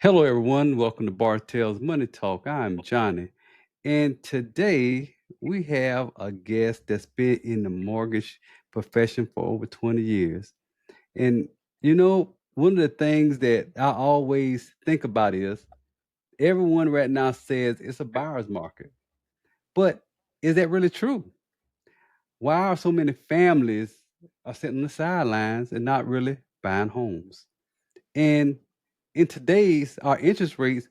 Hello, everyone. Welcome to Bartell's Money Talk. I'm Johnny. And today we have a guest that's been in the mortgage profession for over 20 years. And, one of the things that I always think about is everyone right now says it's a buyer's market. But is that really true? Why are so many families are sitting on the sidelines and not really buying homes? And in today's, our interest rates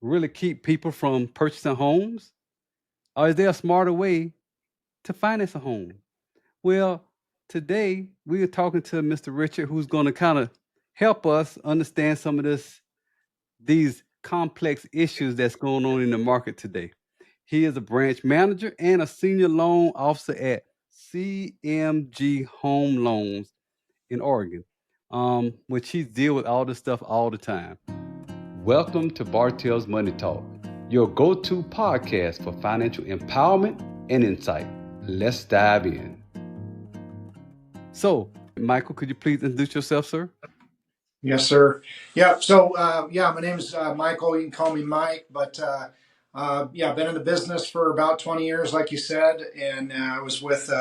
really keep people from purchasing homes? Or is there a smarter way to finance a home? Well, today we are talking to Mr. Richard, who's going to kind of help us understand some of these complex issues that's going on in the market today. He is a branch manager and a senior loan officer at CMG Home Loans in Oregon, which he deal with all this stuff all the time. Welcome to Bartell's Money Talk, your go-to podcast for financial empowerment and insight. Let's dive in. So, Michael, could you please introduce yourself, sir? Yes, sir. Yeah. So, my name is Michael. You can call me Mike. But I've been in the business for about 20 years, like you said, and I was with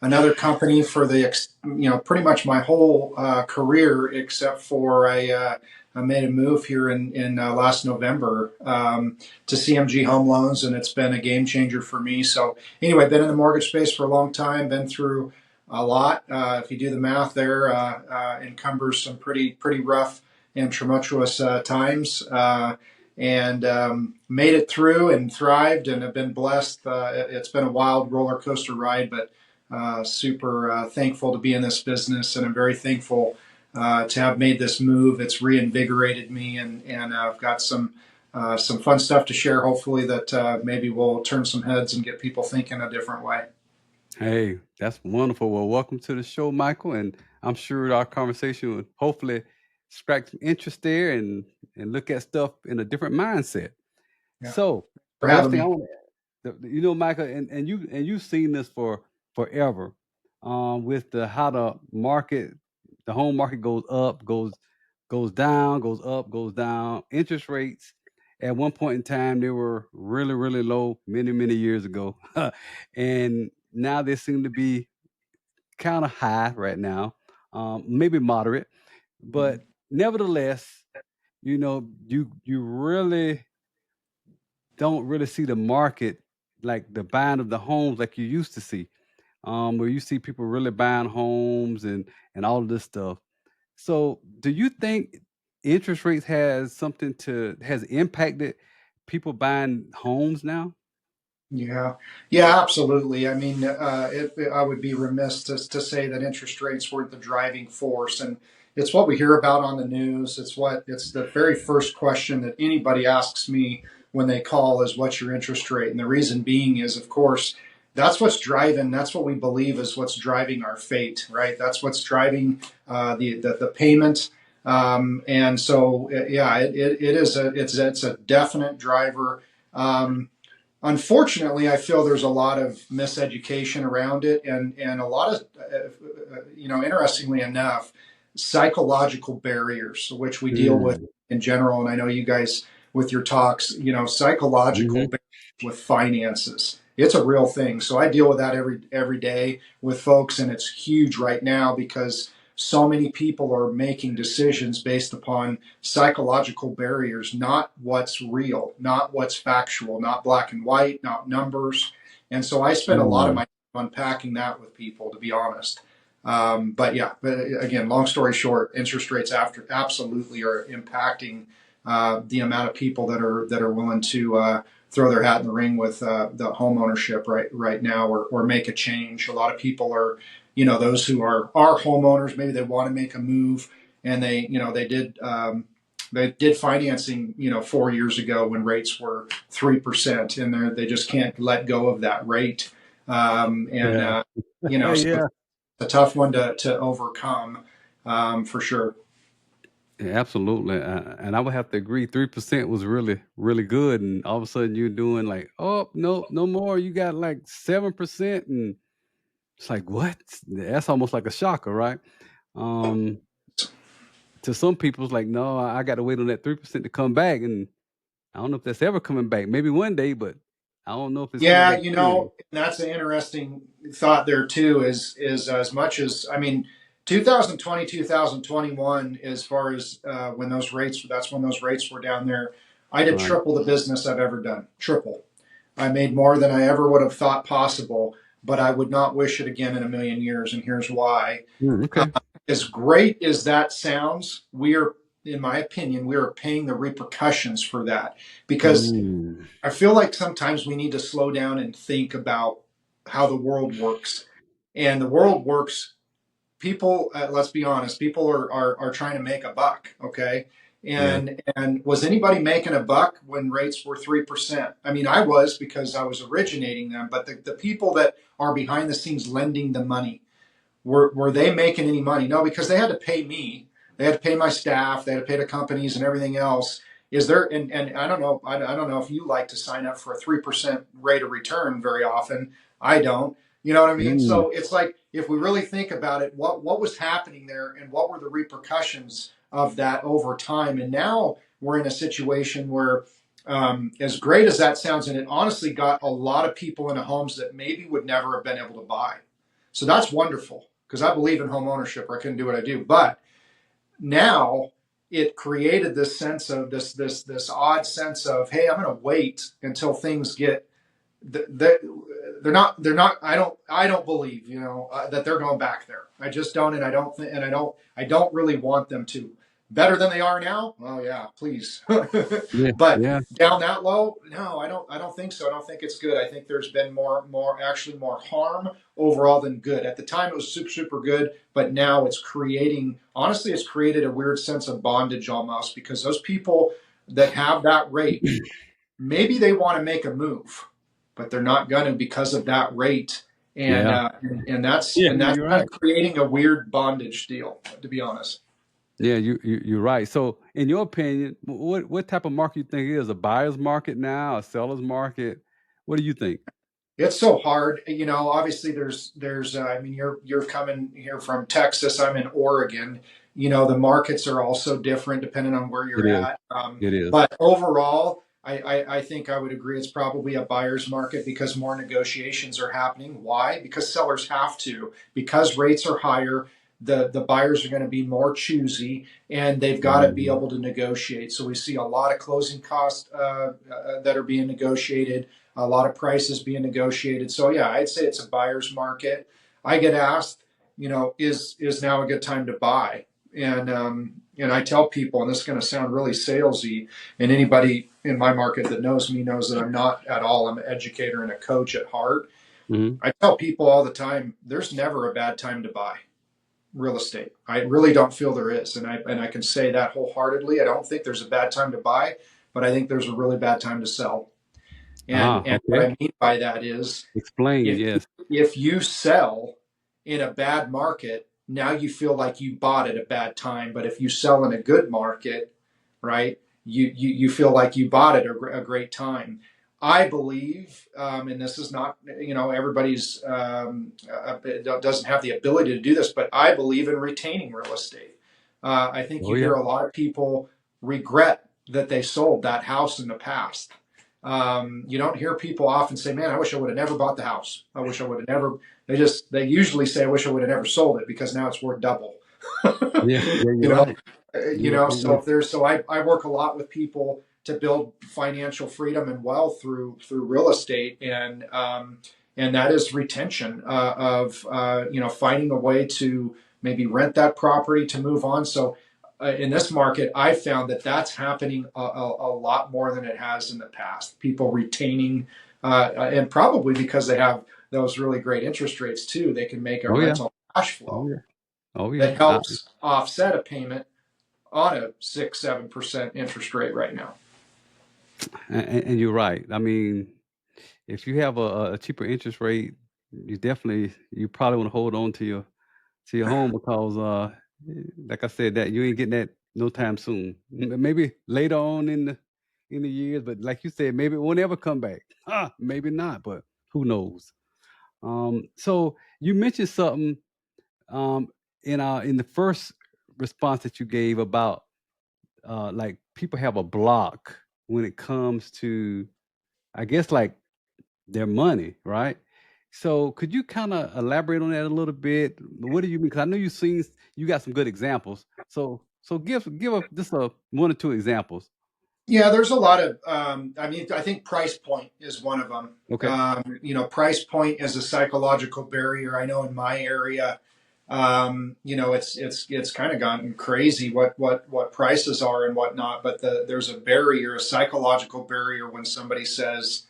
another company for pretty much my whole career, except for I made a move here in last November to CMG Home Loans, and it's been a game changer for me. So, anyway, been in the mortgage space for a long time. Been through a lot. If you do the math there, encumbers some pretty rough and tumultuous times, and made it through and thrived and have been blessed. It's been a wild roller coaster ride, but super thankful to be in this business, and I'm very thankful to have made this move. It's reinvigorated me, and I've got some fun stuff to share. Hopefully, that maybe will turn some heads and get people thinking a different way. Hey, that's wonderful. Well, welcome to the show, Michael, and I'm sure our conversation will hopefully strike some interest there and look at stuff in a different mindset. Yeah, So, for first having thing I me. want Michael, and you've seen this for forever, with how the home market goes up, goes down, goes up, goes down. Interest rates at one point in time they were really, really low many years ago, and now they seem to be kind of high right now, maybe moderate, but nevertheless, you really don't really see the market like the buying of the homes like you used to see, where you see people really buying homes and all of this stuff. So, do you think interest rates has impacted people buying homes now? Yeah, yeah, absolutely. I mean, I would be remiss to say that interest rates weren't the driving force, and it's what we hear about on the news. It's the very first question that anybody asks me when they call is, "What's your interest rate?" And the reason being is, of course, that's what's driving. That's what we believe is what's driving our fate, right? That's what's driving the payment. And so, yeah, it is it's a definite driver. Um, Unfortunately, I feel there's a lot of miseducation around it, and a lot of, interestingly enough, psychological barriers, which we deal with Mm. in general. And I know you guys with your talks, psychological Mhm. barriers with finances. It's a real thing. So I deal with that every day with folks, and it's huge right now because so many people are making decisions based upon psychological barriers, not what's real, not what's factual, not black and white, not numbers. And so I spend a lot of Mm. my time unpacking that with people, to be honest. But again, long story short, interest rates after absolutely are impacting the amount of people that are willing to throw their hat in the ring with the home ownership right now, or make a change. A lot of people are, those who are homeowners, maybe they want to make a move, and they did financing, 4 years ago when rates were 3%, and they just can't let go of that rate. And Yeah. so it's Yeah. a tough one to overcome, for sure. Yeah, absolutely. And I would have to agree. 3% was really, really good. And all of a sudden you're doing like, oh, no, no more. You got like 7%. And it's like, what? That's almost like a shocker, right? Um, to some people, it's like, no, I got to wait on that 3% to come back, and I don't know if that's ever coming back. Maybe one day, but I don't know if it's coming Yeah, back soon. that's an interesting thought there too. Is as much as, I mean, 2020, 2021, as far as when those rates, that's when those rates were down there. I did Right. triple the business I've ever done. Triple. I made more than I ever would have thought possible, but I would not wish it again in a million years. And here's why. Uh, Okay. as great as that sounds, we are, in my opinion, we are paying the repercussions for that, because Mm. I feel like sometimes we need to slow down and think about how the world works. And the world works, people, let's be honest, people are trying to make a buck, okay? Yeah. And was anybody making a buck when rates were 3%? I mean, I was, because I was originating them, but the people that are behind the scenes lending the money, were they making any money? No, because they had to pay me. They had to pay my staff. They had to pay the companies and everything else. Is there? And I don't know. I don't know if you like to sign up for a 3% rate of return very often. I don't. You know what I mean? Mm. So it's like, if we really think about it, what was happening there, and what were the repercussions of that over time? And now we're in a situation where, as great as that sounds, and it honestly got a lot of people into homes that maybe would never have been able to buy. So that's wonderful, because I believe in home ownership, or I couldn't do what I do. But now it created this sense of this odd sense of, hey, I'm going to wait until things get, they're not I don't believe, that they're going back there. I just don't. And I don't really want them to. Better than they are now, well, yeah, please. Yeah. But Yeah. down that low, no, I don't think so. I don't think it's good. I think there's been actually more harm overall than good. At the time it was super super good, but now it's creating, honestly, it's created a weird sense of bondage almost, because those people that have that rate, maybe they want to make a move, but they're not going to, because of that rate. And Yeah. that's Yeah. You're kind right. of creating a weird bondage deal, to be honest. Yeah. You're right. So, in your opinion, what type of market you think it is? A buyer's market now, a seller's market? What do you think? It's so hard, obviously there's I mean, you're coming here from Texas, I'm in Oregon. The markets are also different depending on where It you're is. at. It is. But overall, I think I would agree it's probably a buyer's market, because more negotiations are happening. Why? Because sellers have to. Because rates are higher, the buyers are going to be more choosy, and they've got to be Mhm. able to negotiate. So we see a lot of closing costs that are being negotiated, a lot of prices being negotiated. So yeah, I'd say it's a buyer's market. I get asked, is now a good time to buy? And I tell people, and this is going to sound really salesy, and anybody in my market that knows me knows that I'm not at all. I'm an educator and a coach at heart. Mhm. I tell people all the time, there's never a bad time to buy real estate. I really don't feel there is, and I can say that wholeheartedly. I don't think there's a bad time to buy, but I think there's a really bad time to sell. And what Okay. I mean by that is, Explain. if Yes. if you sell in a bad market, now you feel like you bought at a bad time. But if you sell in a good market, right, you feel like you bought at a great time. I believe, and this is not, everybody's doesn't have the ability to do this, but I believe in retaining real estate. I think Oh you yeah. hear a lot of people regret that they sold that house in the past. You don't hear people often say, "Man, I wish I would have never bought the house. I wish I would have never." They usually say, "I wish I would have never sold it, because now it's worth double." Yeah. Yeah. you You're know, right. You're right. So if there's, so I work a lot with people to build financial freedom and wealth through real estate, and that is retention of finding a way to maybe rent that property to move on. So in this market, I found that that's happening a lot more than it has in the past. People retaining, and probably because they have those really great interest rates too, they can make a Oh yeah. rental cash Oh flow yeah. Oh yeah. that helps offset a payment on a 6-7% interest rate right now. And you're right. I mean, if you have a cheaper interest rate, you probably want to hold on to your home, because like I said, that you ain't getting that no time soon. Maybe later on in the years, but like you said, maybe it won't ever come back. Maybe not, but who knows? So you mentioned something um in the first response that you gave about like people have a block when it comes to, I guess, like their money, right? So could you kind of elaborate on that a little bit? What do you mean? Because I know you got some good examples. So give us just a one or two examples. Yeah, there's a lot of. I mean, I think price point is one of them. Okay. Price point is a psychological barrier. I know in my area, it's kind of gotten crazy what prices are and whatnot. But there's a barrier, a psychological barrier when somebody says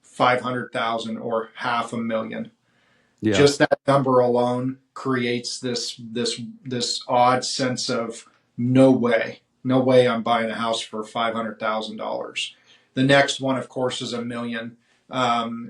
500,000 or half a million. Yeah. Just that number alone creates this odd sense of no way I'm buying a house for $500,000. The next one, of course, is a million.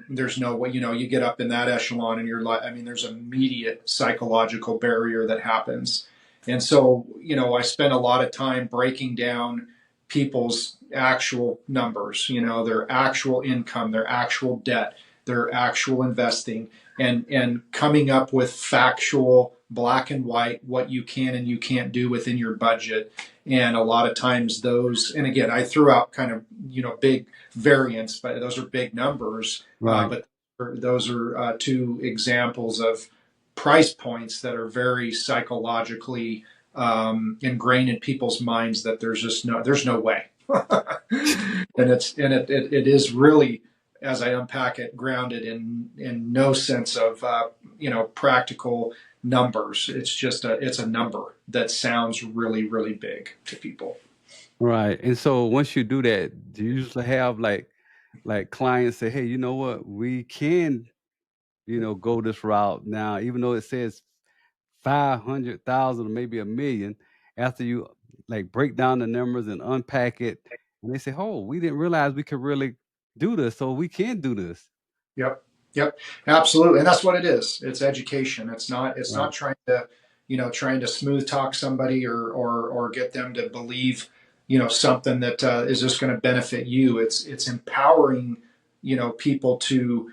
There's no way, you get up in that echelon and you're like, I mean, there's immediate psychological barrier that happens. And so, I spend a lot of time breaking down people's actual numbers, their actual income, their actual debt, their actual investing, and coming up with factual black and white what you can and you can't do within your budget. And a lot of times those, and again, I threw out kind of big variance, but those are big numbers. Right. But those are two examples of price points that are very psychologically ingrained in people's minds that there's no way. And it is really, as I unpack it, grounded in no sense of practical numbers. It's a number that sounds really really big to people. Right. And so once you do that, do you usually have like clients say, "Hey, you know what? We can, go this route now, even though it says 500,000 or maybe a million." After you like break down the numbers and unpack it, and they say, "Oh, we didn't realize we could really do this, so we can do this." Yep. Yep. Absolutely. And that's what it is. It's education. It's not Right. trying to smooth talk somebody or get them to believe, something that is just going to benefit you. It's empowering, people to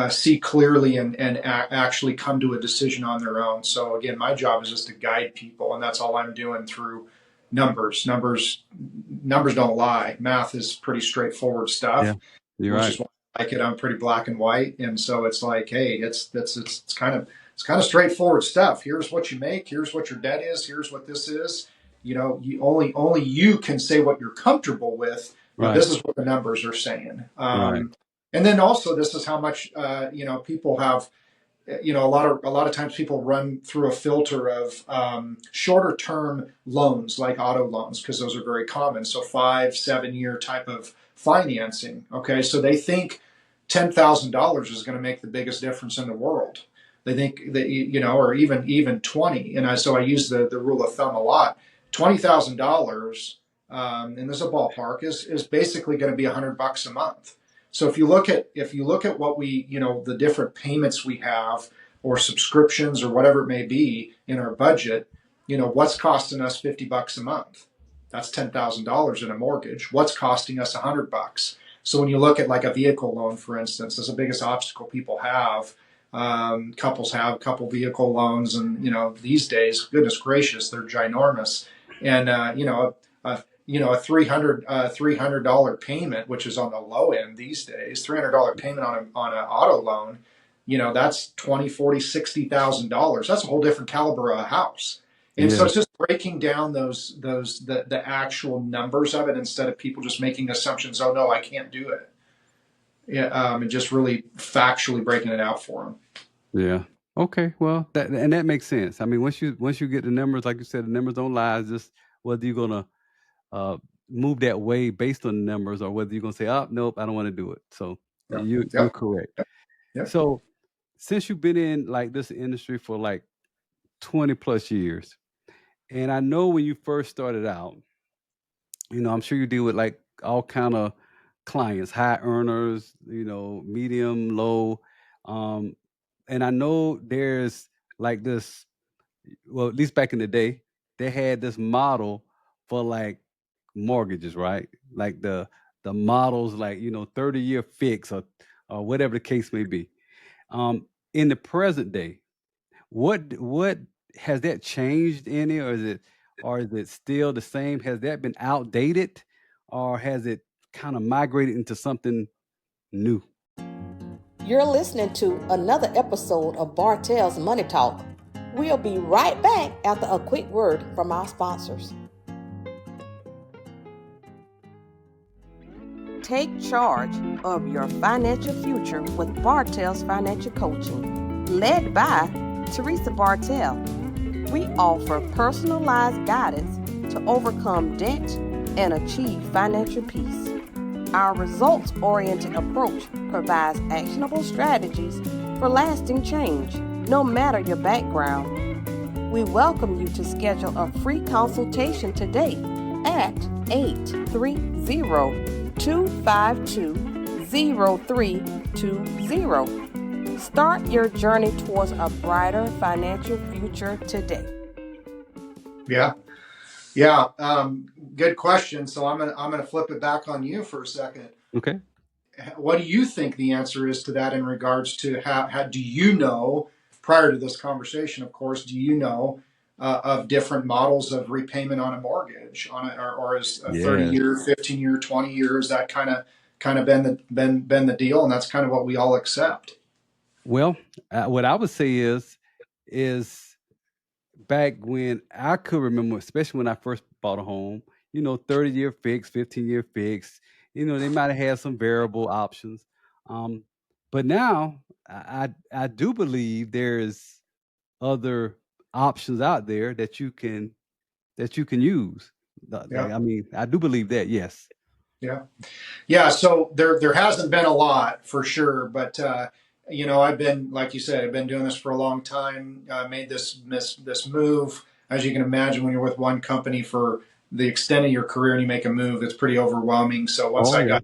see clearly and actually come to a decision on their own. So again, my job is just to guide people, and that's all I'm doing through numbers. Numbers don't lie. Math is pretty straightforward Yeah. stuff, You're which right. is why I like it. I'm pretty black and white, and so it's like, hey, it's kind of straightforward stuff. Here's what you make. Here's what your debt is. Here's what this is. You only you can say what you're comfortable with, but Right. this is what the numbers are saying. Right. And then also, this is how much people have. A lot of times people run through a filter of shorter term loans like auto loans because those are very common. So 5-7 year type of financing. Okay, so they think $10,000 is going to make the biggest difference in the world. They think that or even 20. And so I use the rule of thumb a lot. $20,000, and there's a ballpark is basically going to be $100 a month. So if you look at what we the different payments we have or subscriptions or whatever it may be in our budget, what's costing us $50 a month? That's $10,000 in a mortgage. What's costing us $100? So when you look at like a vehicle loan, for instance, that's the biggest obstacle people have. Couples have couple vehicle loans, and these days, goodness gracious, they're ginormous. And a $300 payment, which is on the low end these days, $300 payment on an auto loan, that's 20, 40, $60,000. That's a whole different caliber of a house. And so Yeah. it's just breaking down the actual numbers of it instead of people just making assumptions. Oh no, I can't do it. Yeah, and just really factually breaking it out for them. Yeah. Okay. Well, that makes sense. I mean, once you get the numbers, like you said, the numbers don't lie. It's just whether you're gonna uh, move that way based on the numbers, or whether you're gonna say, "Oh, nope, I don't want to do it." So Yep. you're Yep. correct. Yep. So since you've been in like this industry for like 20 plus years, and I know when you first started out, I'm sure you deal with like all kind of clients, high earners, medium, low, um, and I know there's like this. Well, at least back in the day, they had this model for like mortgages, right? Like the models, like 30-year fix or whatever the case may be. In the present day, what has that changed any, or is it or is it still the same? Has that been outdated, or has it kind of migrated into something new? You're listening to another episode of Bartell's Money Talk. We'll be right back after a quick word from our sponsors. Take charge of your financial future with Bartell's Financial Coaching, led by Teresa Bartell. We offer personalized guidance to overcome debt and achieve financial peace. Our results-oriented approach provides actionable strategies for lasting change, no matter your background. We welcome you to schedule a free consultation today at 830-252-0320. Start your journey towards a brighter financial future today. Yeah. Good question. So I'm gonna flip it back on you for a second. Okay. What do you think the answer is to that in regards to how do you know, prior to this conversation, of course, do you know of different models of repayment on a mortgage or is a 30-year, 15-year, 20 year, is that kind of been the deal, and that's kind of what we all accept? Well, what I would say is back when I could remember, especially when I first bought a home, 30-year fixed, 15-year fixed, they might have had some variable options. But now I do believe there's other options out there that you can use. Yeah. I mean, I do believe that, yes. Yeah. So there hasn't been a lot for sure, but I've been, like you said, I've been doing this for a long time. Made this move. As you can imagine, when you're with one company for the extent of your career and you make a move, it's pretty overwhelming. So once I got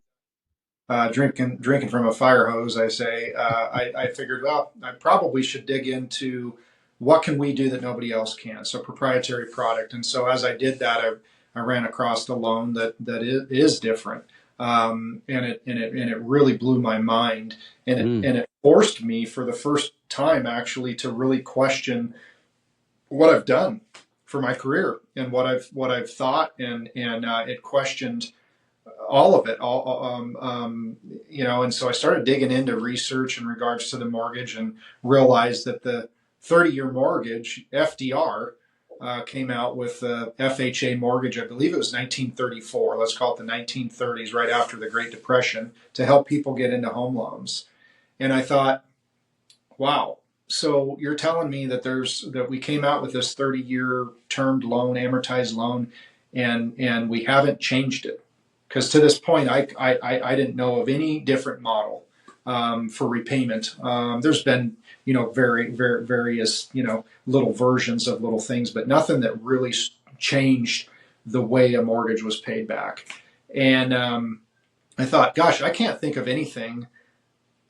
drinking from a fire hose, I say, I figured, well, I probably should dig into what can we do that nobody else can. So proprietary product. And so as I did that, I ran across a loan that is different. And it really blew my mind, and it forced me for the first time actually to really question what I've done for my career and what I've thought, and it questioned all of it, and so I started digging into research in regards to the mortgage and realized that the 30-year mortgage, FDR, came out with the FHA mortgage. I believe it was 1934. Let's call it the 1930s, right after the Great Depression, to help people get into home loans. And I thought, wow. So you're telling me that we came out with this 30-year termed loan, amortized loan, and we haven't changed it. Because to this point, I didn't know of any different model for repayment. There's been various little versions of little things, but nothing that really changed the way a mortgage was paid back. And I thought, gosh, I can't think of anything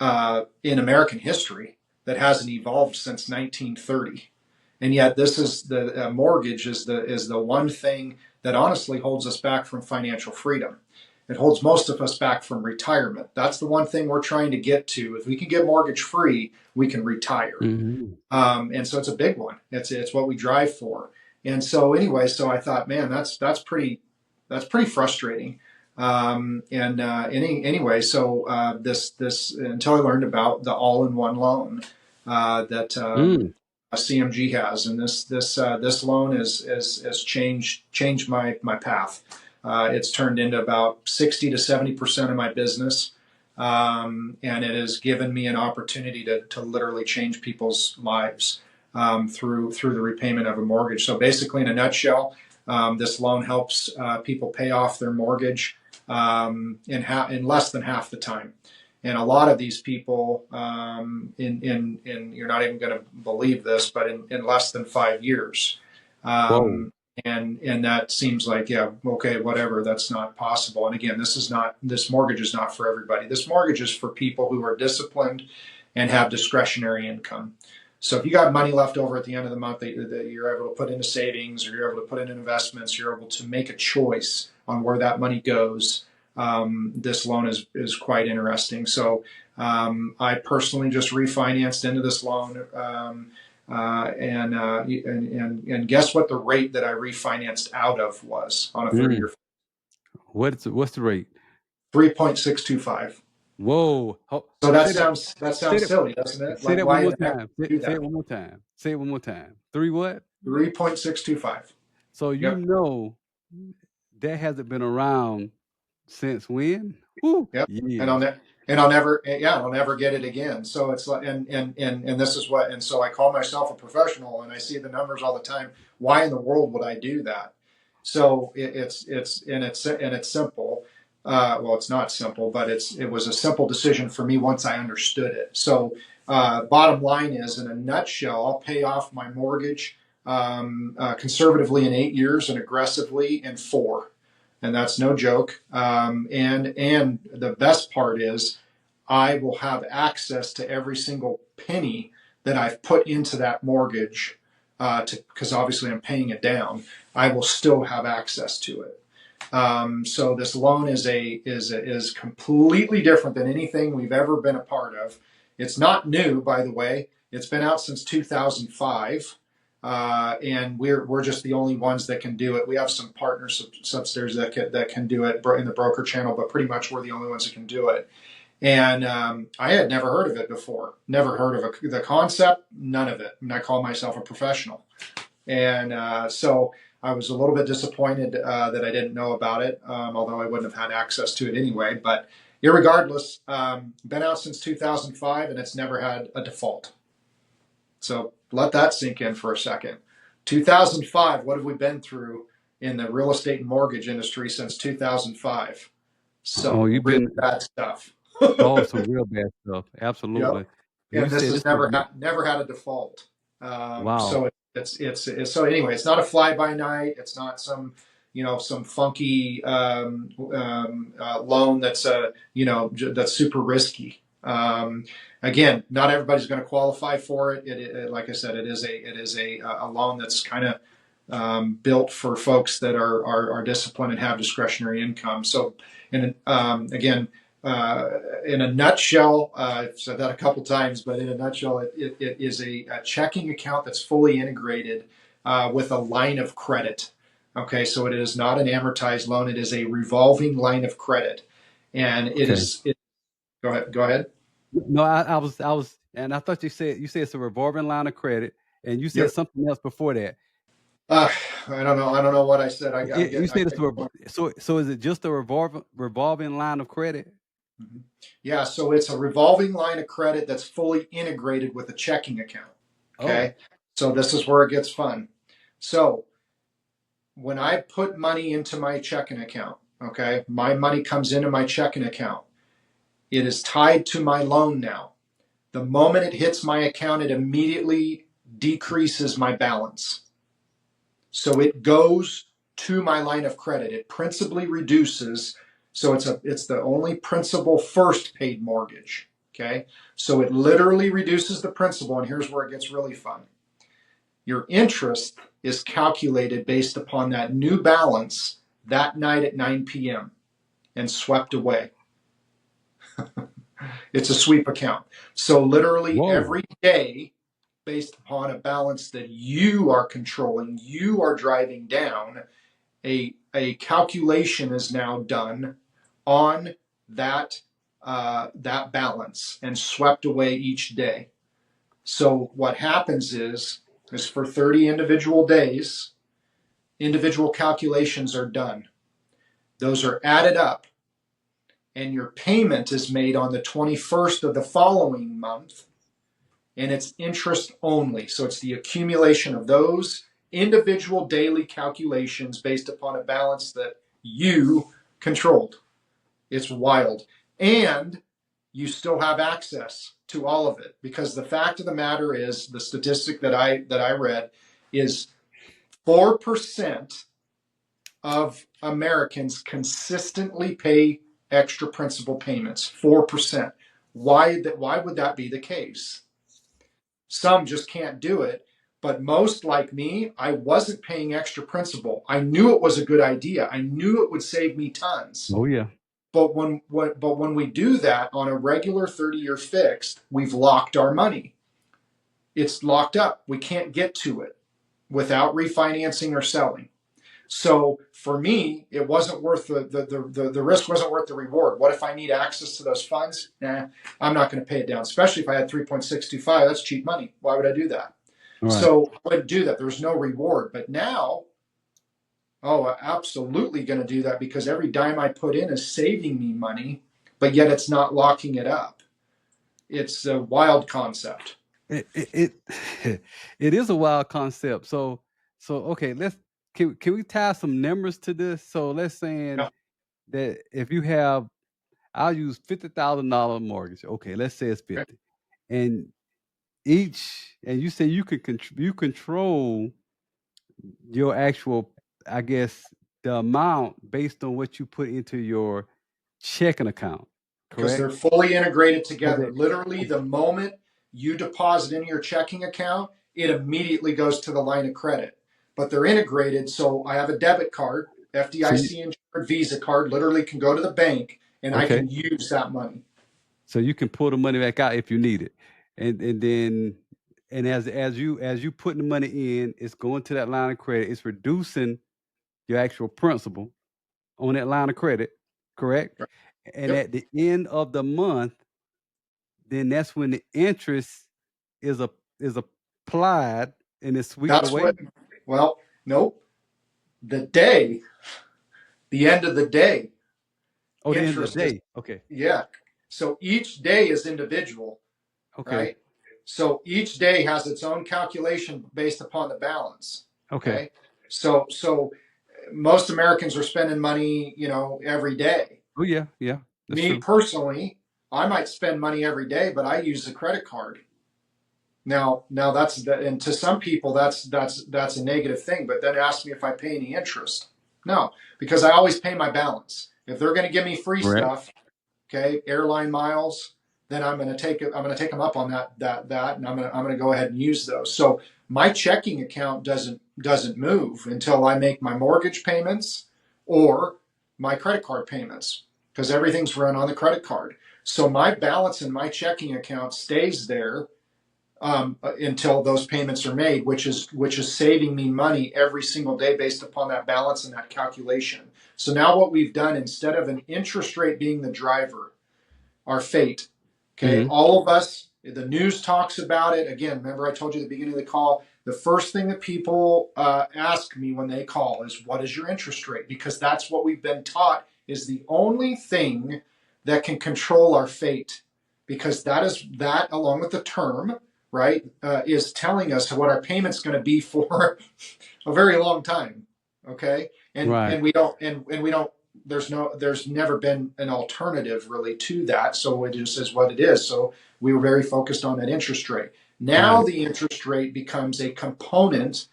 in American history that hasn't evolved since 1930. And yet, this is the mortgage is the one thing that honestly holds us back from financial freedom. It holds most of us back from retirement. That's the one thing we're trying to get to. If we can get mortgage free, we can retire. Mm-hmm. And so it's a big one. It's what we drive for. And so anyway, so I thought, man, that's pretty frustrating. Anyway, so this until I learned about the all-in-one loan that CMG has, and this loan has changed my path. It's turned into about 60 to 70% of my business, and it has given me an opportunity to literally change people's lives through the repayment of a mortgage. So basically, in a nutshell, this loan helps people pay off their mortgage in less than half the time. And a lot of these people, in you're not even going to believe this, but in less than 5 years. And that seems like, yeah, okay, whatever, that's not possible. And again, this mortgage is not for everybody. This mortgage is for people who are disciplined and have discretionary income. So if you got money left over at the end of the month that you're able to put into savings, or you're able to put into investments, you're able to make a choice on where that money goes. This loan is quite interesting. So I personally just refinanced into this loan And guess what the rate that I refinanced out of was on a 30-year? What's the rate? 3.625. Whoa. So Say that. that Say sounds that. silly, doesn't it? Say Like, that one why more the heck time. would you do Say that? it one more time. Say it one more time. Three what? 3.625. So Yep. that hasn't been around since when? Whew, Yep. And years. I'll never get it again. So it's like, and this is what, and so I call myself a professional, and I see the numbers all the time. Why in the world would I do that? So it's simple. Well, it's not simple, but it was a simple decision for me once I understood it. So, bottom line is, in a nutshell, I'll pay off my mortgage conservatively in 8 years and aggressively in 4, and that's no joke. And the best part is, I will have access to every single penny that I've put into that mortgage, because obviously I'm paying it down. I will still have access to it. So this loan is completely different than anything we've ever been a part of. It's not new, by the way. It's been out since 2005. And we're just the only ones that can do it. We have some partners upstairs that can do it in the broker channel, but pretty much we're the only ones that can do it. And I had never heard of it before. Never heard of the concept. None of it. And I call myself a professional. And so I was a little bit disappointed that I didn't know about it, although I wouldn't have had access to it anyway. But irregardless, been out since 2005, and it's never had a default. So let that sink in for a second. 2005, what have we been through in the real estate and mortgage industry since 2005? Oh, Some you've really been bad stuff. some real bad stuff. Yep. Absolutely. And you And this said has this was never had a default. wow. So it's so anyway. It's not a fly by night. It's not some funky loan that's that's super risky. Again, not everybody's going to qualify for it. Like I said, it is a loan that's kind of built for folks that are disciplined and have discretionary income. So, again, in a nutshell, I've said that a couple times, but in a nutshell, it is a checking account that's fully integrated with a line of credit. Okay, so it is not an amortized loan; it is a revolving line of credit, and it Okay. is. Go ahead. Go ahead. No, I was, and I thought you said it's a revolving line of credit, and you said Yep. something else before that. I don't know. I don't know what I said. You said so is it just a revolving line of credit? Mhm. Yeah, so it's a revolving line of credit that's fully integrated with a checking account. Oh, Okay. So this is where it gets fun. So when I put money into my checking account, okay, my money comes into my checking account. It is tied to my loan now. The moment it hits my account, it immediately decreases my balance. So it goes to my line of credit. It principally reduces. So it's the only principal first paid mortgage. Okay. So it literally reduces the principal. And here's where it gets really fun. Your interest is calculated based upon that new balance that night at 9 p.m. and swept away. It's a sweep account. So literally whoa. every day, based upon a balance that you are controlling, you are driving down, a calculation is now done on that that balance and swept away each day. So what happens is for 30 individual days, individual calculations are done. Those are added up, and your payment is made on the 21st of the following month, and it's interest only. So it's the accumulation of those individual daily calculations based upon a balance that you controlled. It's wild. And you still have access to all of it, because the fact of the matter is, the statistic that I read is 4% of Americans consistently pay extra principal payments. 4%. Why would that be the case? Some just can't do it, but most, like me, I wasn't paying extra principal. I knew it was a good idea. I knew it would save me tons. Oh yeah. But when we do that on a regular 30-year fixed, we've locked our money. it's locked up. We can't get to it without refinancing or selling. So for me, it wasn't worth the risk wasn't worth the reward. What if I need access to those funds? Nah, I'm not going to pay it down, especially if I had 3.625. That's cheap money. Why would I do that? Right. So I wouldn't do that. There was no reward. But now, oh, I'm absolutely going to do that because every dime I put in is saving me money, but yet it's not locking it up. It's a wild concept. It it is a wild concept. So okay, can we tie some numbers to this? So let's say Yeah, that if you have, I'll use $50,000 mortgage. Okay, let's say it's okay. 50, and you say you you control your actual, I guess, the amount based on what you put into your checking account, Because correct? they're fully integrated together. Okay. Literally, the moment you deposit into your checking account, it immediately goes to the line of credit. But they're integrated, so I have a debit card, So you, FDIC insured Visa card, literally can go to the bank and I okay. can use that money. So you can pull the money back out if you need it, and then as you putting the money in, it's going to that line of credit. It's reducing your actual principal on that line of credit, correct? Right. And Yep. at the end of the month, then that's when the interest is a is applied and it's sweeped That's away. what, well, nope. The day, the end of the day, Oh, the end of the interest is, day. Okay. yeah. So each day is individual, Okay. right? So each day has its own calculation based upon the balance. Okay. Okay. So most Americans are spending money, every day. Oh yeah, yeah. That's Me true. personally, I might spend money every day, but I use a credit card. Now that's that, and to some people that's a negative thing. But then ask me if I pay any interest. No, because I always pay my balance. If they're going to give me free Correct. stuff, okay, airline miles, then I'm going to take it. I'm going to take them up on that, and I'm going to go ahead and use those. So my checking account doesn't move until I make my mortgage payments or my credit card payments because everything's run on the credit card. So my balance in my checking account stays there until those payments are made, which is saving me money every single day based upon that balance and that calculation. So now what we've done, instead of an interest rate being the driver, our fate. Okay, Mm-hmm. all of us, the news talks about it. Again, remember I told you at the beginning of the call, the first thing that people ask me when they call is, what is your interest rate? Because that's what we've been taught is the only thing that can control our fate. Because that, along with the term, right, is telling us what our payment's going to be for a very long time. Okay, and Right. and we don't and we don't there's never been an alternative really to that, so it just is what it is. So we were very focused on that interest rate. Now Right. the interest rate becomes a component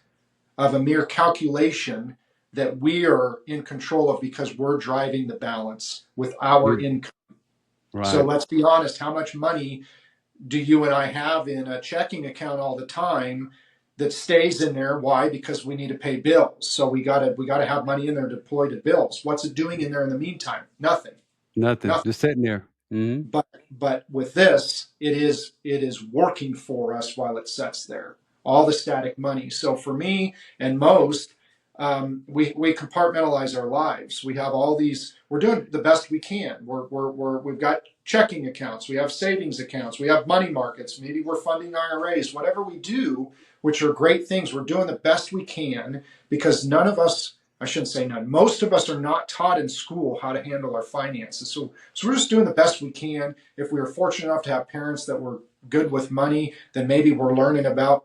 of a mere calculation that we are in control of because we're driving the balance with our We income. So right. let's be honest, how much money do you and I have in a checking account all the time that stays in there? Why? Because we need to pay bills. So we gotta have money in there deployed to bills. What's it doing in there in the meantime? Nothing. Nothing. Nothing. Just sitting there. Mm-hmm. But with this, it is working for us while it sits there. All the static money. So for me and most, we compartmentalize our lives. We have all these. We're doing the best we can. We've got checking accounts. We have savings accounts. We have money markets. Maybe we're funding IRAs. Whatever we do, which are great things, we're doing the best we can because none of us. I shouldn't say none. Most of us are not taught in school how to handle our finances. So we're just doing the best we can. If we were fortunate enough to have parents that were good with money, then maybe we're learning about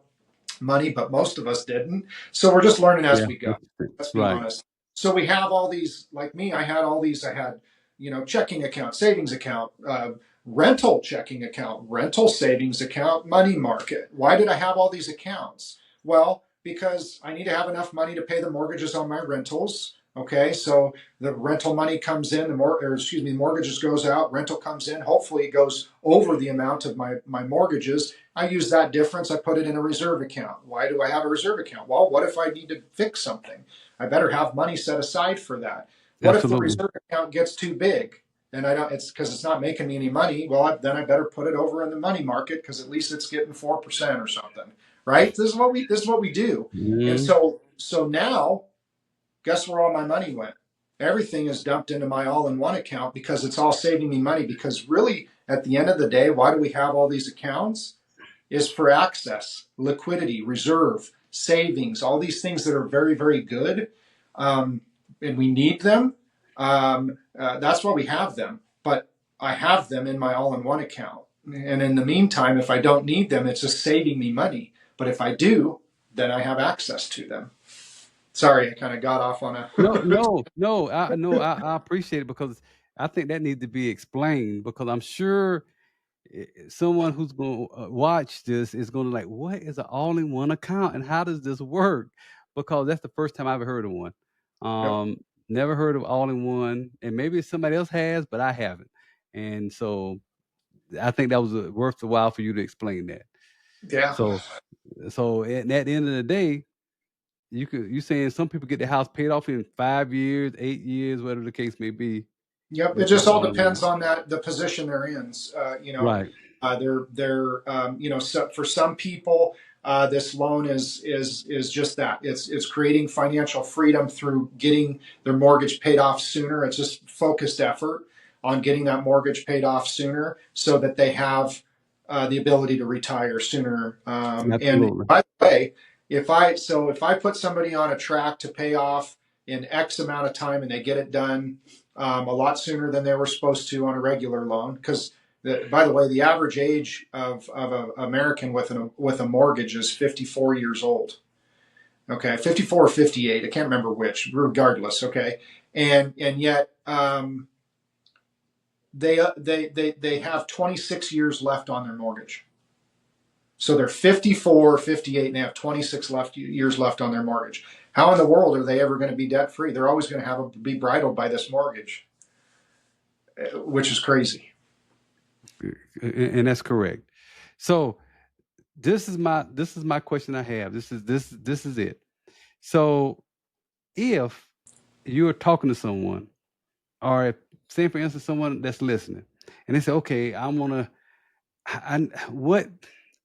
money, but most of us didn't. So we're just learning as Yeah. we go. Let's be Right. honest. So we have all these, like me, I had all these. I had, checking account, savings account, rental checking account, rental savings account, money market. Why did I have all these accounts? Well, because I need to have enough money to pay the mortgages on my rentals. Okay, so the rental money comes in, the mortgages goes out, rental comes in. Hopefully, it goes over the amount of my mortgages. I use that difference. I put it in a reserve account. Why do I have a reserve account? Well, what if I need to fix something? I better have money set aside for that. What if the Absolutely. reserve account gets too big? and I don't, it's because it's not making me any money. Well, then I better put it over in the money market because at least it's getting 4% or something, right? This is what we do. And Mm-hmm. so now, guess where all my money went? Everything is dumped into my all-in-one account because it's all saving me money. Because really, at the end of the day, why do we have all these accounts? Is for access, liquidity, reserve, savings, all these things that are very, very good, um, and we need them. That's why we have them. But I have them in my all-in-one account, and in the meantime, if I don't need them, it's just saving me money. But if I do, then I have access to them. Sorry, I kind of got off on a. No, no, no. I appreciate it because I think that needs to be explained because I'm sure someone who's going to watch this is going to like, what is an all-in-one account and how does this work? Because that's the first time I've ever heard of one. Yep. Never heard of all-in-one, and maybe somebody else has, but I haven't. And so I think that was worth a while for you to explain that. Yeah. So, at the end of the day, you saying some people get their house paid off in 5 years, 8 years, whatever the case may be, Yep, it with just all all-in-one. depends on the position they're in. Right. So for some people, this loan is just that. It's creating financial freedom through getting their mortgage paid off sooner. It's just focused effort on getting that mortgage paid off sooner, so that they have the ability to retire sooner. And Absolutely. by the way, if I put somebody on a track to pay off in X amount of time and they get it done a lot sooner than they were supposed to on a regular loan. Because, by the way, the average age of an American with a mortgage is 54 years old. Okay, 54 or 58. I can't remember which. Regardless, okay, and yet they have 26 years left on their mortgage. So they're 54 or 58 and they have 26 years left on their mortgage. How in the world are they ever going to be debt free? They're always going to be bridled by this mortgage, which is crazy. And that's correct. So this is my question I have. This is it. So if you're talking to someone, or if, say for instance, someone that's listening, and they say, okay, what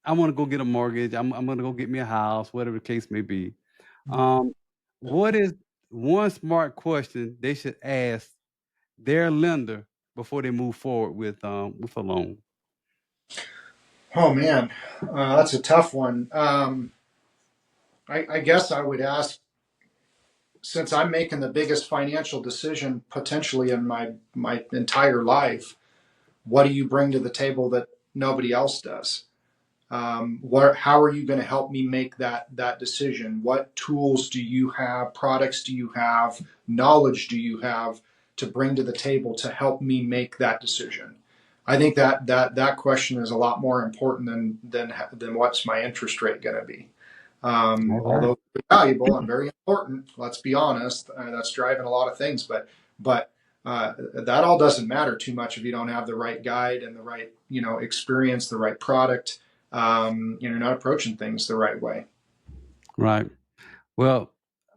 I want to go get a mortgage. I'm gonna go get me a house, whatever the case may be. Um, what is one smart question they should ask their lender before they move forward with a loan? Oh man, that's a tough one. I guess I would ask, since I'm making the biggest financial decision potentially in my entire life, what do you bring to the table that nobody else does? How are you going to help me make that decision? What tools do you have? Products do you have? Knowledge do you have to bring to the table to help me make that decision? I think that question is a lot more important than what's my interest rate going to be. All right. Although it's valuable and very important, let's be honest, that's driving a lot of things. But that all doesn't matter too much if you don't have the right guide and the right experience, the right product. You're not approaching things the right way. Right. Well,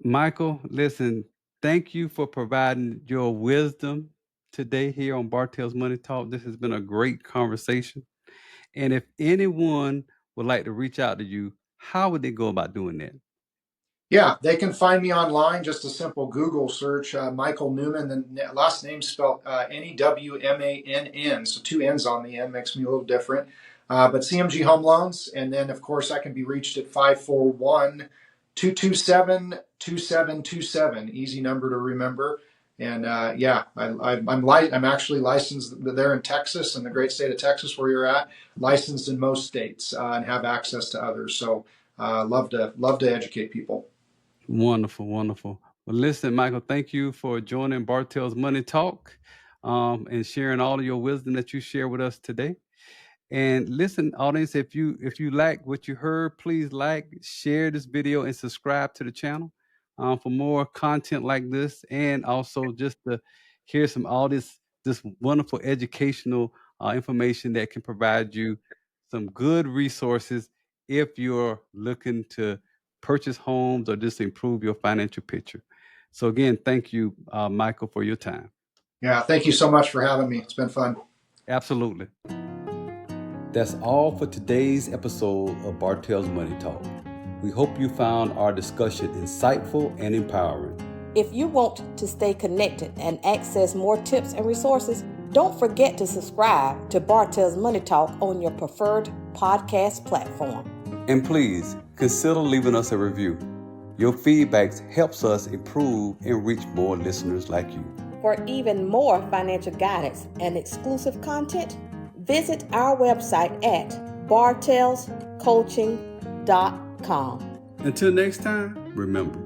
Michael, listen, thank you for providing your wisdom today here on Bartell's Money Talk. This has been a great conversation. And if anyone would like to reach out to you, how would they go about doing that? Yeah, they can find me online. Just a simple Google search, Michael Newman. The last name spelled Newmann. So two N's on the end makes me a little different. But CMG Home Loans. And then, of course, I can be reached at 541-227-2727. Easy number to remember. And I'm actually licensed there in Texas, in the great state of Texas where you're at, licensed in most states, and have access to others. So love to educate people. Wonderful, wonderful. Well, listen, Michael, thank you for joining Bartell's Money Talk, and sharing all of your wisdom that you share with us today. And listen, audience, if you like what you heard, please like, share this video, and subscribe to the channel for more content like this, and also just to hear some all this wonderful educational information that can provide you some good resources if you're looking to purchase homes or just improve your financial picture. So again, thank you, Michael, for your time. Yeah, thank you so much for having me. It's been fun. Absolutely. That's all for today's episode of Bartell's Money Talk. We hope you found our discussion insightful and empowering. If you want to stay connected and access more tips and resources, don't forget to subscribe to Bartell's Money Talk on your preferred podcast platform. And please consider leaving us a review. Your feedback helps us improve and reach more listeners like you. For even more financial guidance and exclusive content, visit our website at bartellscoaching.com. Until next time, remember,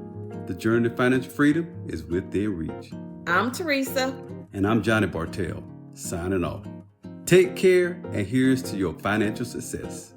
the journey to financial freedom is within reach. I'm Teresa. And I'm Johnny Bartell, signing off. Take care, and here's to your financial success.